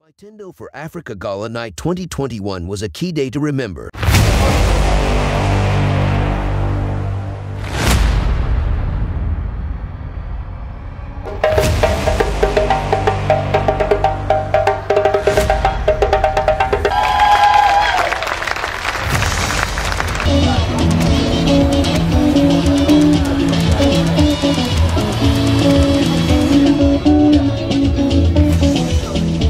Vitendo for Africa Ghala Night 2021 was a key day to remember.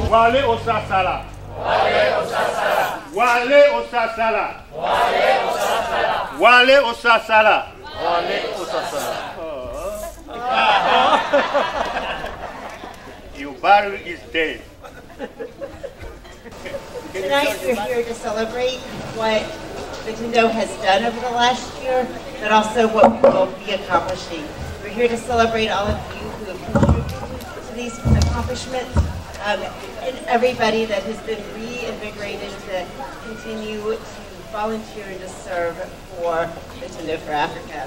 Wale osasala. Wale osasala. Wale osasala. Wale osasala. Wale osasala. Your battery is dead. Tonight we're here to celebrate what Vitendo has done over the last year, but also what we will be accomplishing. We're here to celebrate all of you who have contributed to these accomplishments. And everybody that has been reinvigorated to continue to volunteer and to serve for Vitendo for Africa.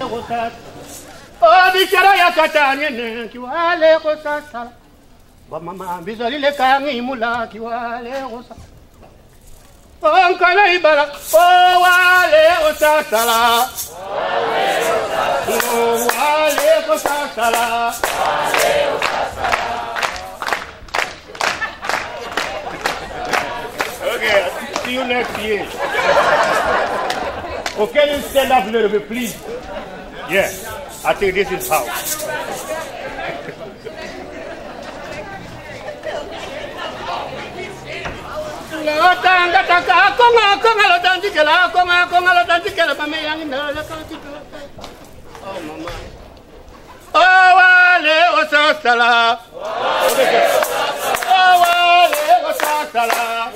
Okay, see you next year. Okay, you stand up a little bit, please. Yeah, I think this is how. Oh, mama. Oh, wale osasala. Oh, wale osasala.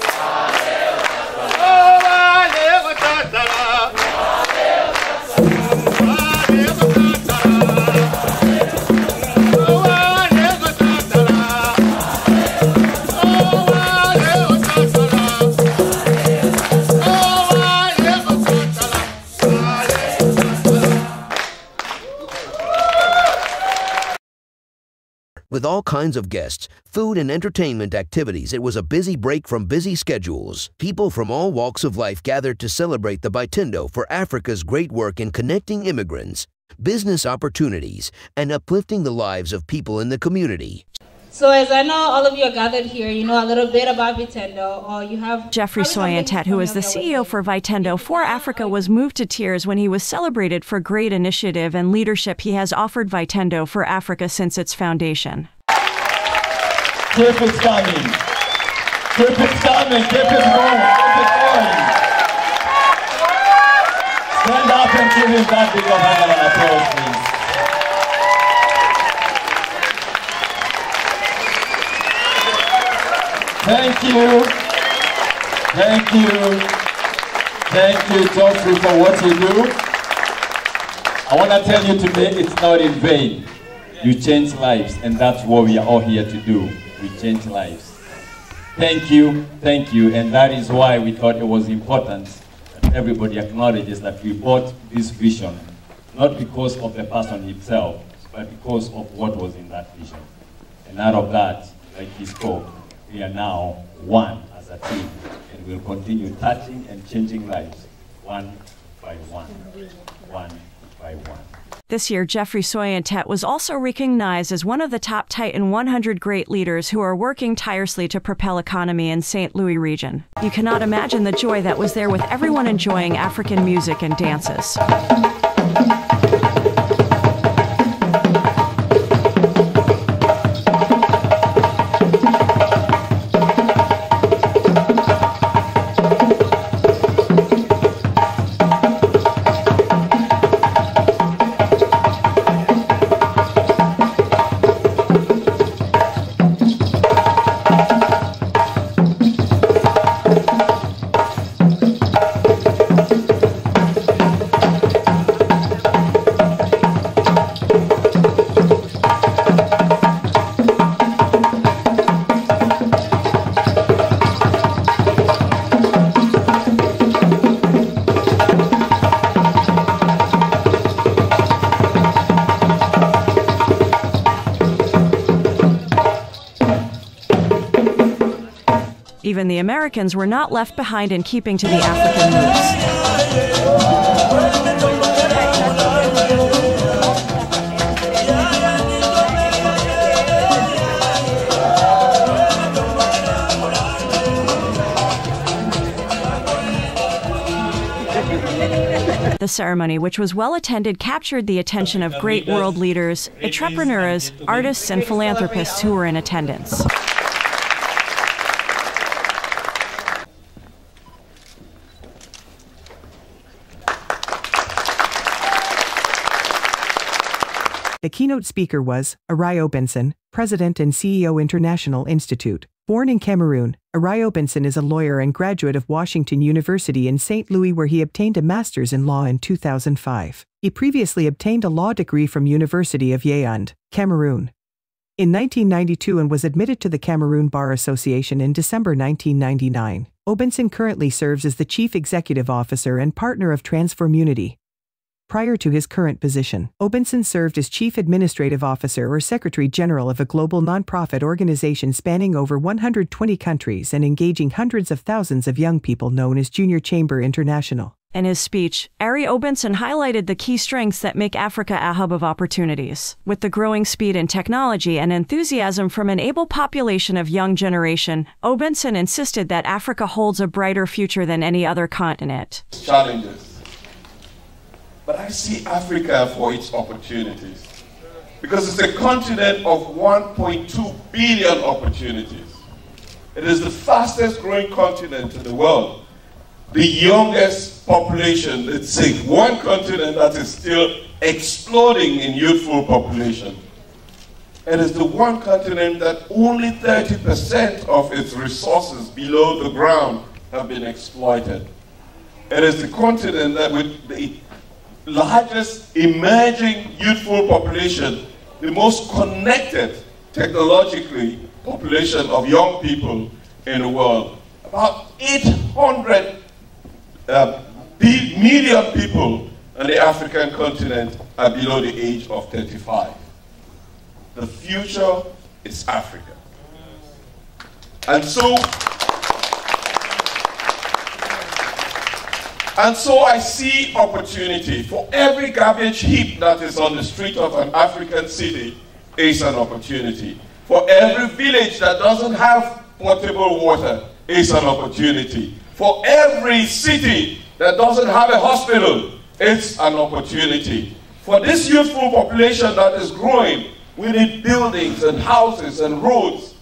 With all kinds of guests, food and entertainment activities, it was a busy break from busy schedules. People from all walks of life gathered to celebrate the Vitendo for Africa's great work in connecting immigrants, business opportunities, and uplifting the lives of people in the community. So as I know all of you are gathered here, you know a little bit about Vitendo, or you have... Jeffrey Soyentet, who is the CEO for Vitendo for Africa, was moved to tears when he was celebrated for great initiative and leadership he has offered Vitendo for Africa since its foundation. Keep it coming. Keep it coming. Keep it going. Keep it going. Stand up and give him that big of hand and applause, please. Thank you. Thank you. Thank you, Geoffrey, for what you do. I want to tell you today, it's not in vain. You change lives, and that's what we are all here to do. We change lives. Thank you, and that is why we thought it was important that everybody acknowledges that we bought this vision, not because of the person himself, but because of what was in that vision. And out of that, like he spoke, we are now one as a team, and we'll continue touching and changing lives, one by one, one by one. This year, Jeffrey Soyentet was also recognized as one of the top Titan 100 great leaders who are working tirelessly to propel economy in St. Louis region. You cannot imagine the joy that was there with everyone enjoying African music and dances. Even the Americans were not left behind in keeping to the African moves. The ceremony, which was well attended, captured the attention of great world leaders, entrepreneurs, artists, and philanthropists who were in attendance. The keynote speaker was Arayo Benson, President and CEO International Institute. Born in Cameroon, Arayo Benson is a lawyer and graduate of Washington University in St. Louis, where he obtained a master's in law in 2005. He previously obtained a law degree from University of Yaoundé, Cameroon, in 1992 and was admitted to the Cameroon Bar Association in December 1999. Obenson currently serves as the Chief Executive Officer and partner of Transformunity. Prior to his current position, Obenson served as Chief Administrative Officer or Secretary General of a global nonprofit organization spanning over 120 countries and engaging hundreds of thousands of young people known as Junior Chamber International. In his speech, Ari Obenson highlighted the key strengths that make Africa a hub of opportunities. With the growing speed in technology and enthusiasm from an able population of young generation, Obenson insisted that Africa holds a brighter future than any other continent. Challenges. But I see Africa for its opportunities, because it's a continent of 1.2 billion opportunities. It is the fastest growing continent in the world, the youngest population. It's one continent that is still exploding in youthful population. It is the one continent that only 30% of its resources below the ground have been exploited. It is the continent that with the largest emerging youthful population, the most connected technologically population of young people in the world. About 800 million people on the African continent are below the age of 35. The future is Africa. And so I see opportunity. For every garbage heap that is on the street of an African city is an opportunity. For every village that doesn't have potable water is an opportunity. For every city that doesn't have a hospital, it's an opportunity. For this youthful population that is growing, we need buildings and houses and roads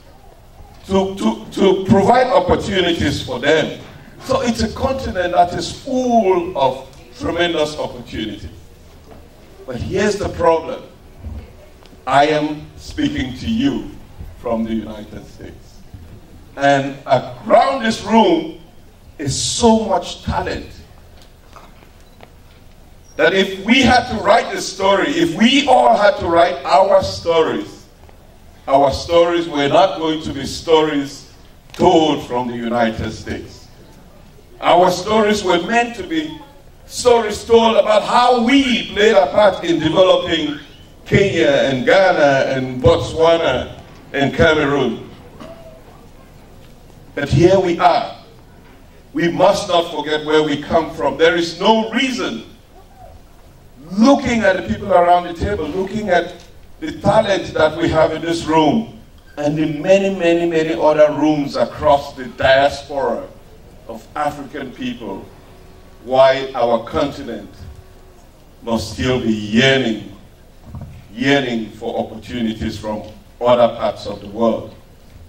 to provide opportunities for them. So it's a continent that is full of tremendous opportunity. But here's the problem. I am speaking to you from the United States. And around this room is so much talent that if we had to write this story, if we all had to write our stories were not going to be stories told from the United States. Our stories were meant to be stories told about how we played a part in developing Kenya and Ghana and Botswana and Cameroon. But here we are. We must not forget where we come from. There is no reason, looking at the people around the table, looking at the talent that we have in this room and the many, many, many other rooms across the diaspora of African people, why our continent must still be yearning for opportunities from other parts of the world,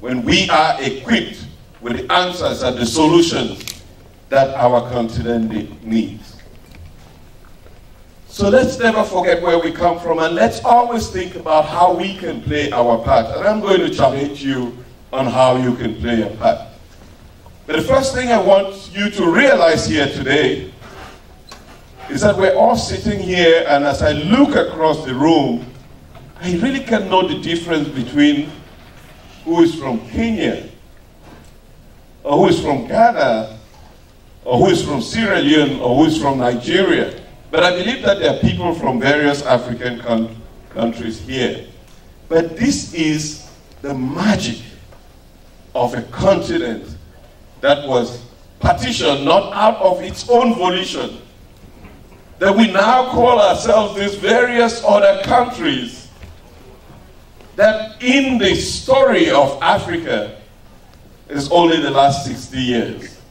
when we are equipped with the answers and the solutions that our continent needs. So let's never forget where we come from, and let's always think about how we can play our part. And I'm going to challenge you on how you can play a part. But the first thing I want you to realize here today is that we're all sitting here, and as I look across the room, I really can know the difference between who is from Kenya, or who is from Ghana, or who is from Sierra Leone, or who is from Nigeria. But I believe that there are people from various African countries here. But this is the magic of a continent that was partitioned, not out of its own volition, that we now call ourselves these various other countries, that in the story of Africa is only the last 60 years.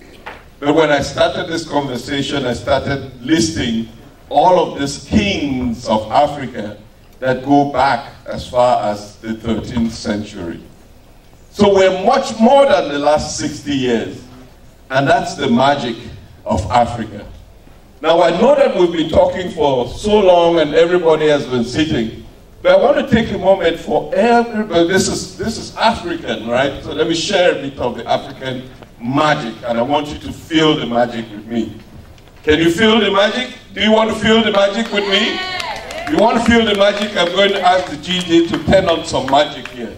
But when I started this conversation, I started listing all of these kings of Africa that go back as far as the 13th century. So we're much more than the last 60 years. And that's the magic of Africa. Now I know that we've been talking for so long and everybody has been sitting, but I want to take a moment for everybody. This is African, right? So let me share a bit of the African magic, and I want you to feel the magic with me. Can you feel the magic? Do you want to feel the magic with me? If you want to feel the magic, I'm going to ask the GJ to turn on some magic here.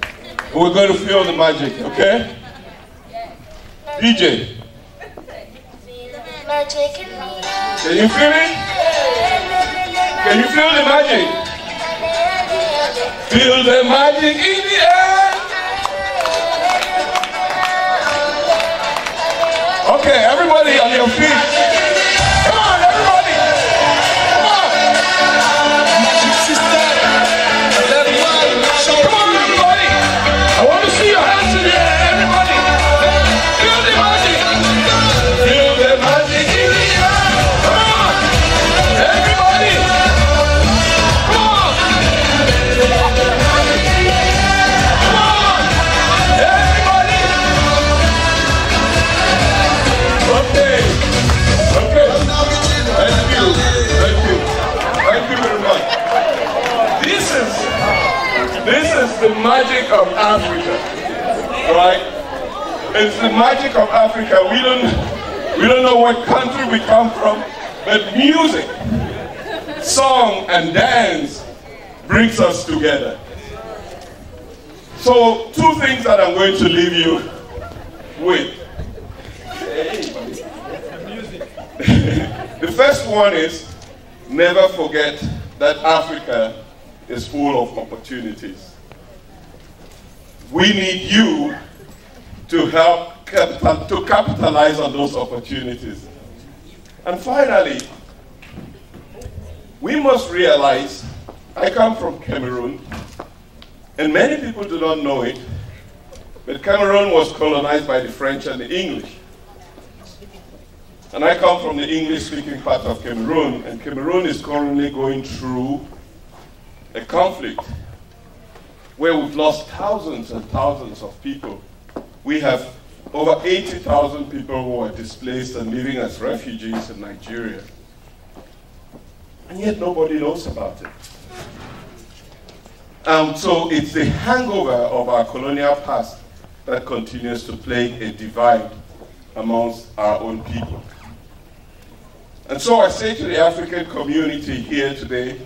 We're going to feel the magic, okay? DJ. Can you feel it? Can you feel the magic? Feel the magic in the air. Okay, everybody on your feet. Come on, everybody. Come on. Come on, everybody. I want to see your hands in the air, everybody. Feel the magic. Feel the magic in the air. Come on. Everybody. Come on. Come on. Everybody. Okay. Okay. Thank you. Thank you. Thank you very much. This is the magic of Africa. Right? It's the magic of Africa. We don't know what country we come from, but music, song, and dance brings us together. So, two things that I'm going to leave you with. The first one is, never forget that Africa is full of opportunities. We need you to help to capitalize on those opportunities. And finally, we must realize, I come from Cameroon, and many people do not know it, but Cameroon was colonized by the French and the English. And I come from the English-speaking part of Cameroon, and Cameroon is currently going through a conflict where we've lost thousands and thousands of people. We have over 80,000 people who are displaced and living as refugees in Nigeria. And yet nobody knows about it. So it's the hangover of our colonial past that continues to plague a divide amongst our own people. And so I say to the African community here today,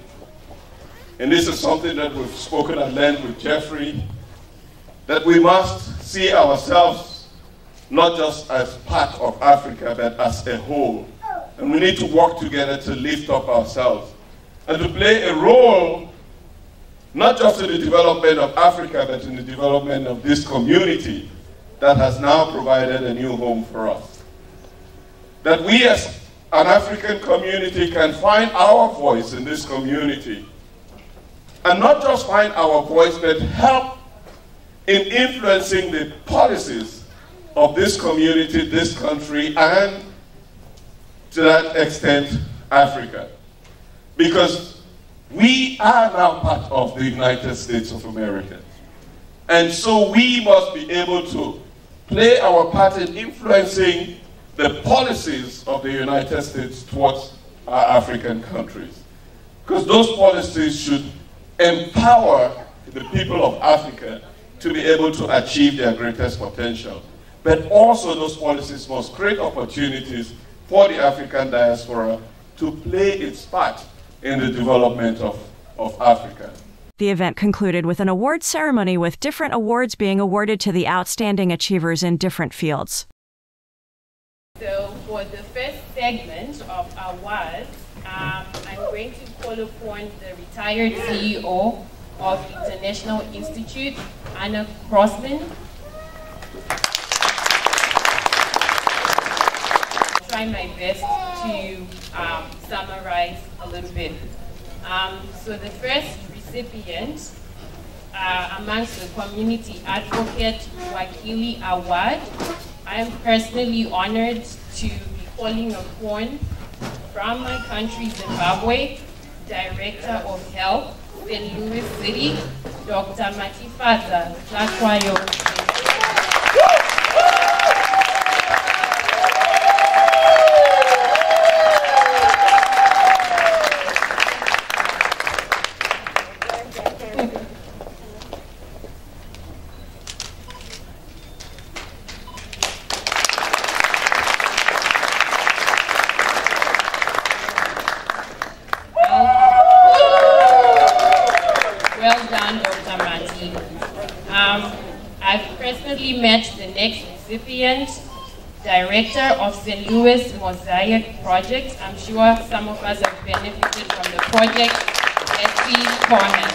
and this is something that we've spoken at length with Jeffrey, that we must see ourselves not just as part of Africa, but as a whole. And we need to work together to lift up ourselves and to play a role, not just in the development of Africa, but in the development of this community that has now provided a new home for us. That we as an African community can find our voice in this community. And not just find our voice, but help in influencing the policies of this community, this country, and to that extent, Africa. Because we are now part of the United States of America. And so we must be able to play our part in influencing the policies of the United States towards our African countries. Because those policies should empower the people of Africa to be able to achieve their greatest potential. But also those policies must create opportunities for the African diaspora to play its part in the development of Africa. The event concluded with an award ceremony with different awards being awarded to the outstanding achievers in different fields. So for the first segment of awards, I'm going to call upon the retired CEO of International Institute, Anna Crossman. try my best to summarize a little bit. So the first recipient amongst the Community Advocate Wakili Award, I am personally honored to be calling upon from my country, Zimbabwe, Director of Health, St. Louis City, Dr. Matifaza Latwayo. I've personally met the next recipient, Director of St. Louis Mosaic Project. I'm sure some of us have benefited from the project. Leslie Corman.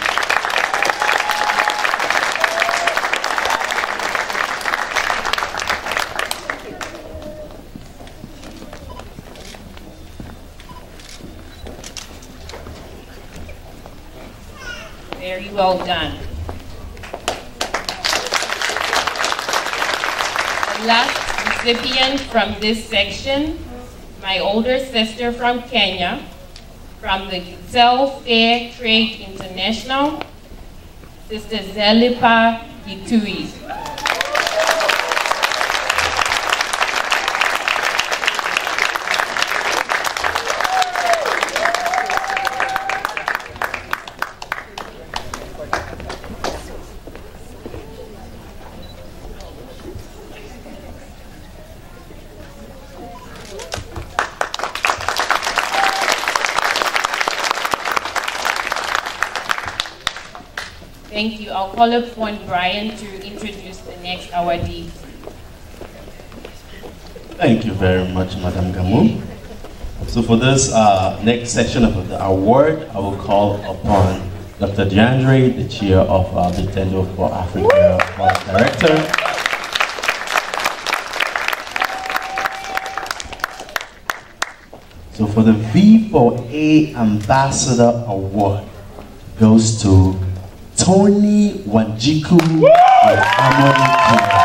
Very well done. Last recipient from this section, my older sister from Kenya, from the Fair Trade International, Sister Zelipa Gitui. Thank you. I'll call upon Brian to introduce the next awardee. Thank you very much, Madam Gamu. So for this next section of the award, I will call upon Dr. DeAndre, the chair of Vitendo for Africa, Vice Director. So for the V4A Ambassador Award goes to Tony Wanjiku of Harmony Kenya.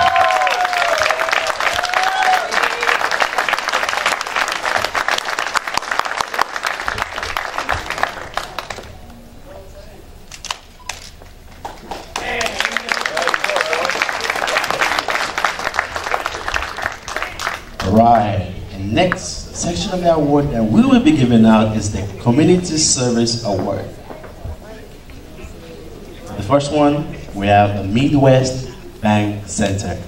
Right, and next section of the award that we will be giving out is the Community Service Award. The first one, we have the Midwest Bank Center.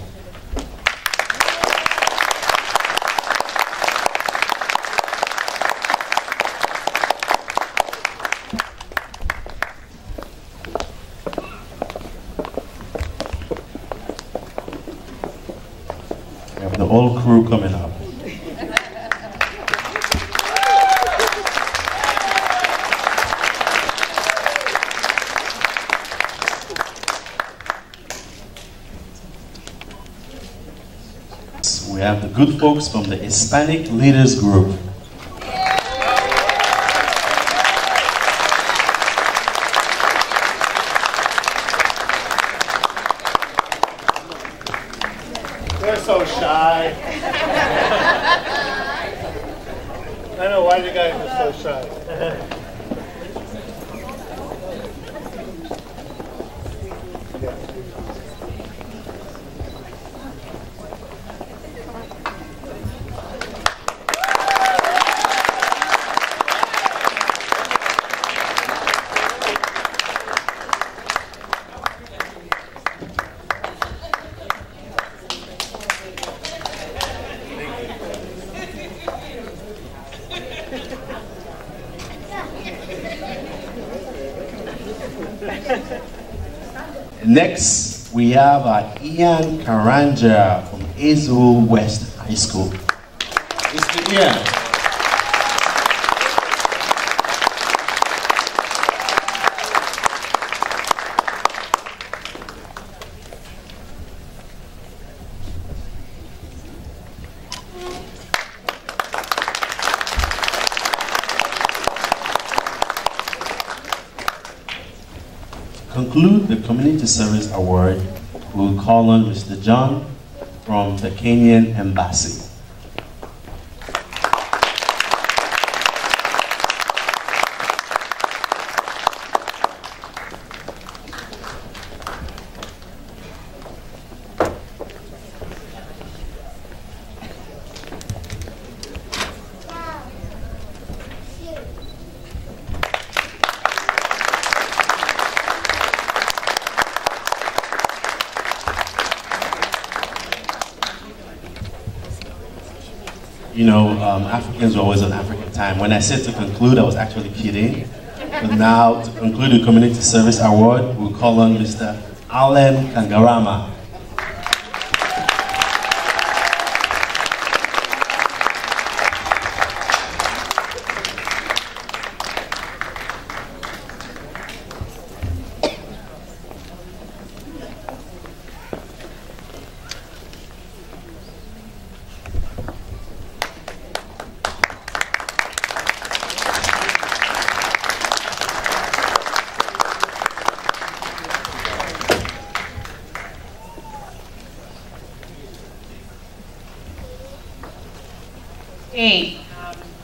We have the whole crew coming up. We have the good folks from the Hispanic Leaders Group. They're so shy. I don't know why you guys are so shy. Next, we have Ian Karanja from Azul West High School. Mr. Ian. conclude the Community Service Award, we will call on Mr. John from the Kenyan Embassy. You know, Africans are always on African time. When I said to conclude, I was actually kidding. But now, to conclude the Community Service Award, we'll call on Mr. Alan Kangarama.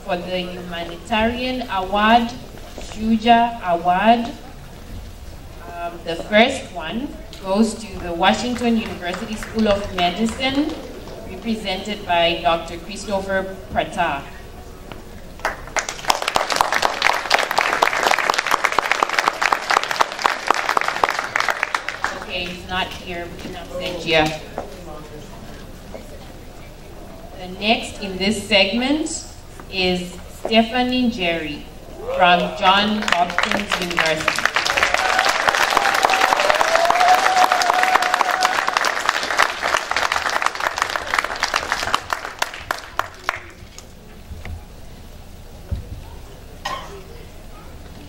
For the Humanitarian Award, Shuja Award, the first one goes to the Washington University School of Medicine, represented by Dr. Christopher Pratar. Okay, he's not here, we can send you. The next in this segment is Stephanie Jerry from Johns Hopkins University.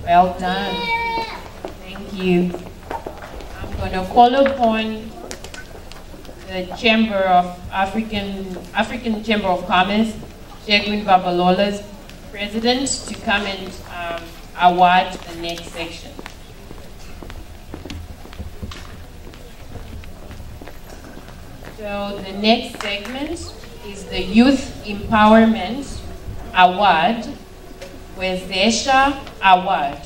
Well done. Thank you. I'm going to call upon the Chamber of African Chamber of Commerce, Shegun Babalola's president, to come and award the next section. So the next segment is the Youth Empowerment Award, Wezesha Award.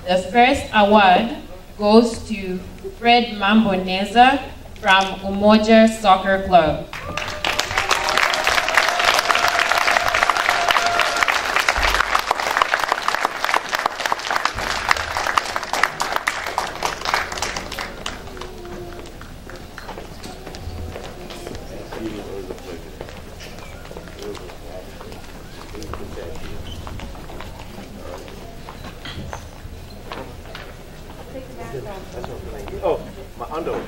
The first award goes to Fred Mamboneza from Umoja Soccer Club. Oh, my underwear.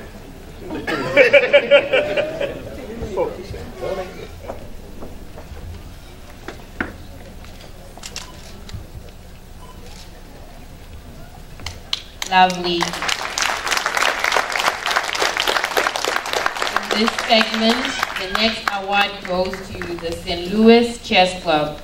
Lovely. In this segment, the next award goes to the St. Louis Chess Club.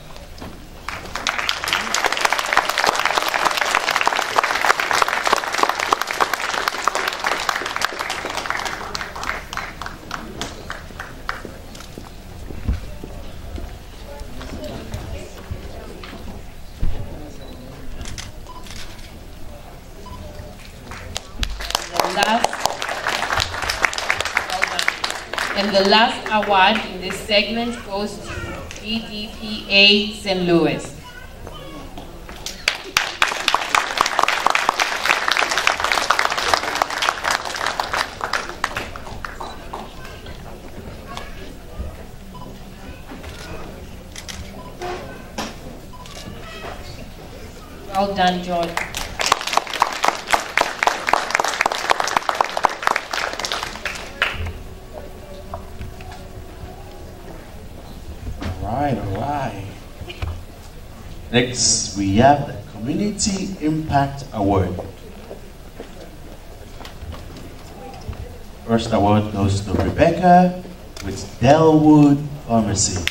And the last award in this segment goes to BDPA St. Louis. Well done, George. All right. Next, we have the Community Impact Award. First award goes to Rebecca with Delwood Pharmacy.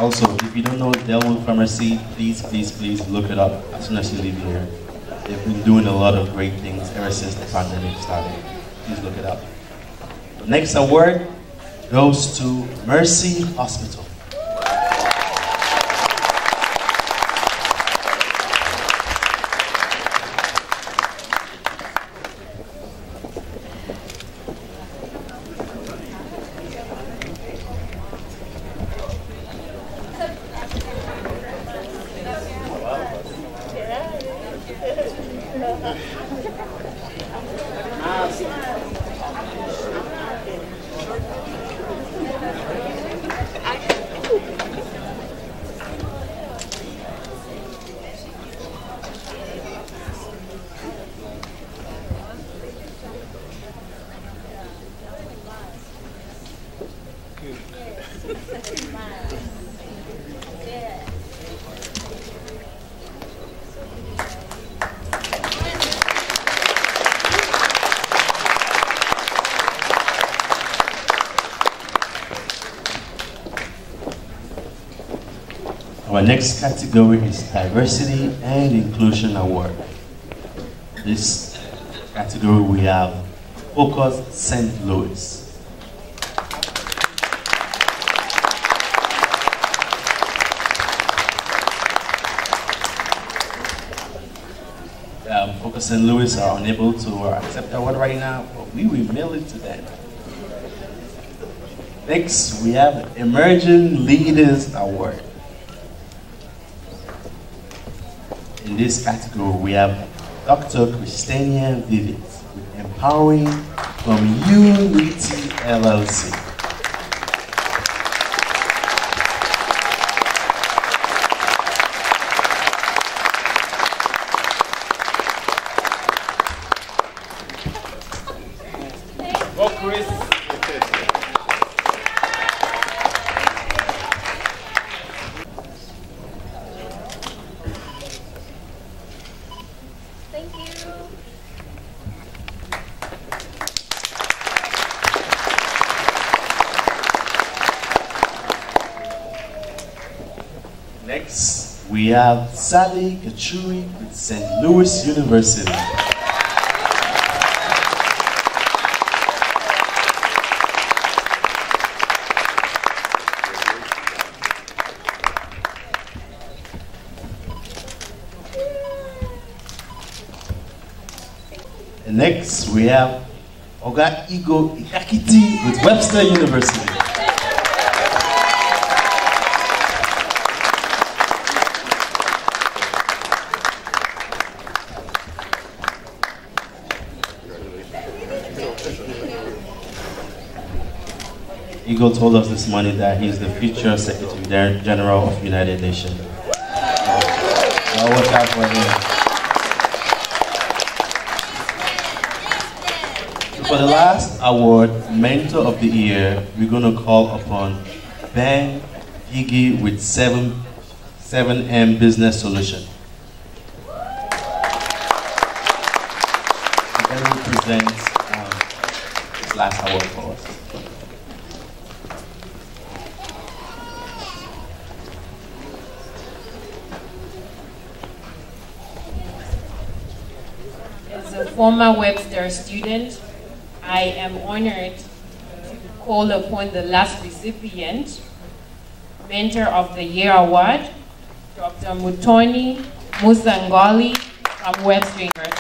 Also, if you don't know Delwood Pharmacy, please look it up as soon as you leave here. They've been doing a lot of great things ever since the pandemic started. Please look it up. The next award goes to Mercy Hospital. Our next category is Diversity and Inclusion Award. This category we have Focus St. Louis. Focus St. Louis are unable to accept the award right now, but we will mail it to them. Next, we have Emerging Leaders Award. In this category, we have Dr. Christina Vivic with Empowering from Unity LLC. Go, Chris. Thank you. Next, we have Sally Kachuri with St. Louis University. And next, we have Oga Igo Ikakiti with Webster University. Igo told us this morning that he's the future Secretary General of United Nations. I'll watch out for him. For the last award, Mentor of the Year, we're going to call upon Ben Higgy with 7M Business Solution. Ben will present this last award for us. As a former Webster student, I am honored to call upon the last recipient, Mentor of the Year Award, Dr. Mutoni Musangali from Webster University.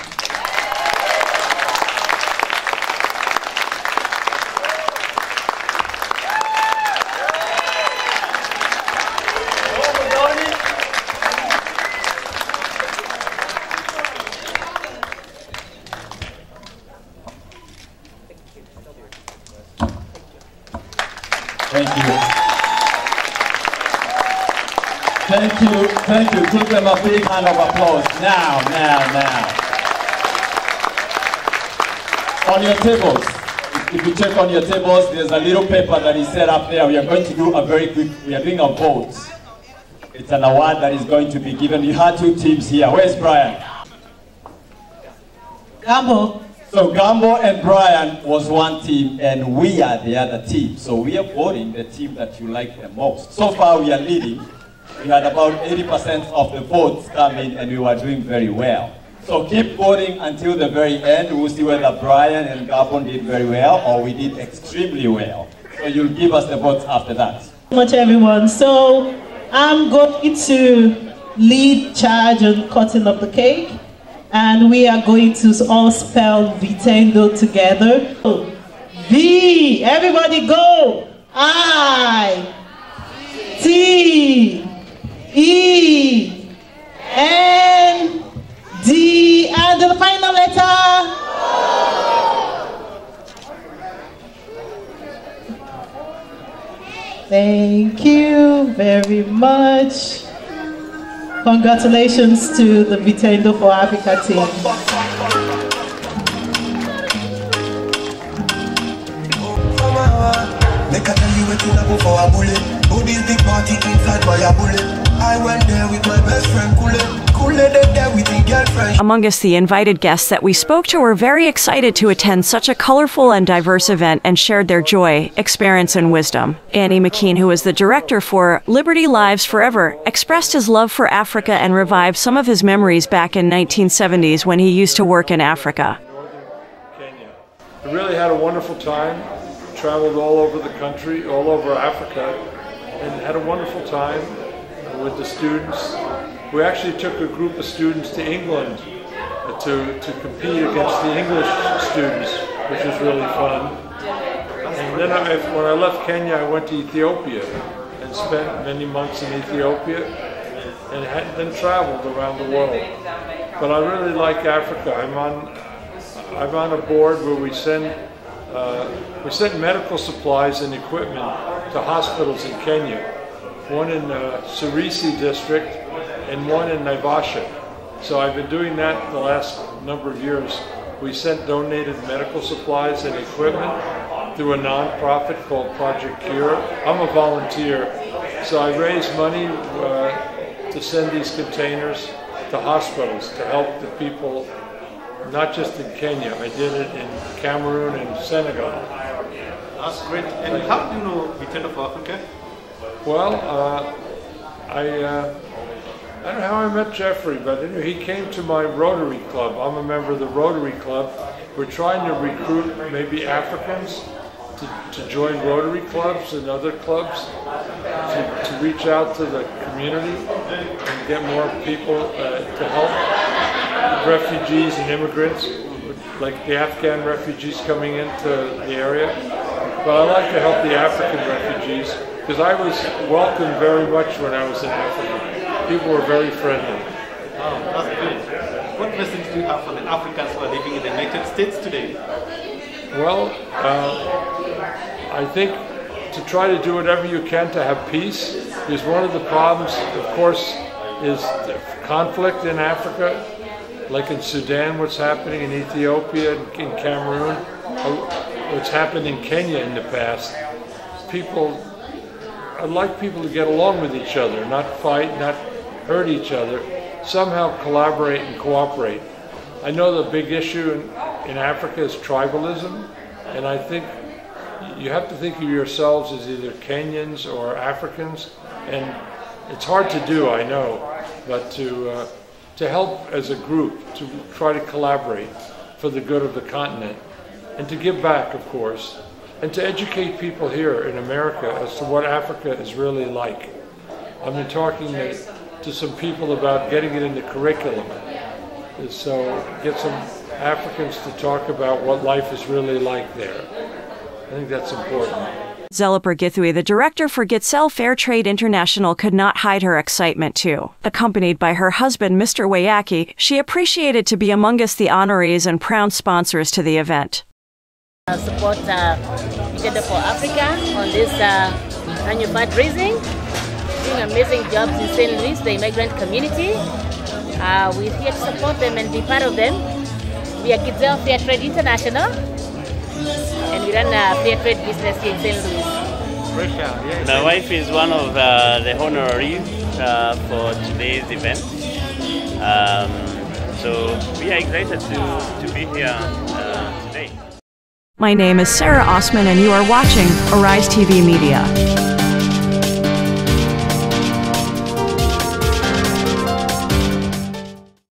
Thank you. Thank you, thank you. Give them a big hand of applause. Now. On your tables, if you check on your tables, there's a little paper that is set up there. We are going to do we are doing a vote. It's an award that is going to be given. You had two teams here. Where's Brian? Gambo, So Gambo and Brian was one team, and we are the other team. So we are voting the team that you like the most. So far we are leading. We had about 80% of the votes come in, and we were doing very well. So keep voting until the very end. We'll see whether Brian and Gabon did very well or we did extremely well. So you'll give us the votes after that. Much everyone. So I'm going to lead charge on cutting up the cake, and we are going to all spell Vitendo together. V, everybody go. I, T, E, N, D, and the final letter. Thank you very much. Congratulations to the Vitendo for Africa team. Make I tell you what you know for a bullet. Oh, this big party inside my bullet. I went there with my best friend, Among us, the invited guests that we spoke to were very excited to attend such a colorful and diverse event and shared their joy, experience, and wisdom. Andy McKean, who is the director for Liberty Lives Forever, expressed his love for Africa and revived some of his memories back in 1970s when he used to work in Africa. Kenya. I really had a wonderful time, traveled all over the country, all over Africa, and had a wonderful time with the students. We actually took a group of students to England to compete against the English students, which was really fun. And then when I left Kenya, I went to Ethiopia and spent many months in Ethiopia and then traveled around the world. But I really like Africa. I'm on a board where we send medical supplies and equipment to hospitals in Kenya. One in Sirisi district and one in Naivasha. So I've been doing that the last number of years. We sent donated medical supplies and equipment through a non-profit called Project Cure. I'm a volunteer, so I raise money to send these containers to hospitals to help the people, not just in Kenya. I did it in Cameroon and Senegal. That's great. And how do you know Vitendo for Africa? Well, I don't know how I met Jeffrey, but he came to my Rotary Club. I'm a member of the Rotary Club. We're trying to recruit maybe Africans to join Rotary clubs and other clubs to reach out to the community and get more people to help refugees and immigrants, like the Afghan refugees coming into the area. But I like to help the African refugees because I was welcomed very much when I was in Africa. People were very friendly. Oh, that's good. What message do you have for the Africans who are living in the United States today? Well, I think to try to do whatever you can to have peace, because one of the problems, of course, is conflict in Africa, like in Sudan, what's happening in Ethiopia, in Cameroon, what's happened in Kenya in the past. I'd like people to get along with each other, not fight, not hurt each other, somehow collaborate and cooperate. I know the big issue in Africa is tribalism, and I think you have to think of yourselves as either Kenyans or Africans, and it's hard to do, I know, but to help as a group, to try to collaborate for the good of the continent, and to give back, of course, and to educate people here in America as to what Africa is really like. I've been talking to some people about getting it in the curriculum, so get some Africans to talk about what life is really like there. I think that's important. Zeliper Githui, the director for Gitsel Fair Trade International, could not hide her excitement too. Accompanied by her husband, Mr. Wayaki, she appreciated to be among us the honorees and proud sponsors to the event. Support Vitendo for Africa on this annual fundraising, doing amazing jobs in St. Louis, the immigrant community. We're here to support them and be part of them. We are Gitsel Fair Trade International, and we run a fair trade business here in St. Louis. My wife is one of the honorees for today's event. So we are excited to be here. My name is Sarah Osman, and you are watching Arise TV Media.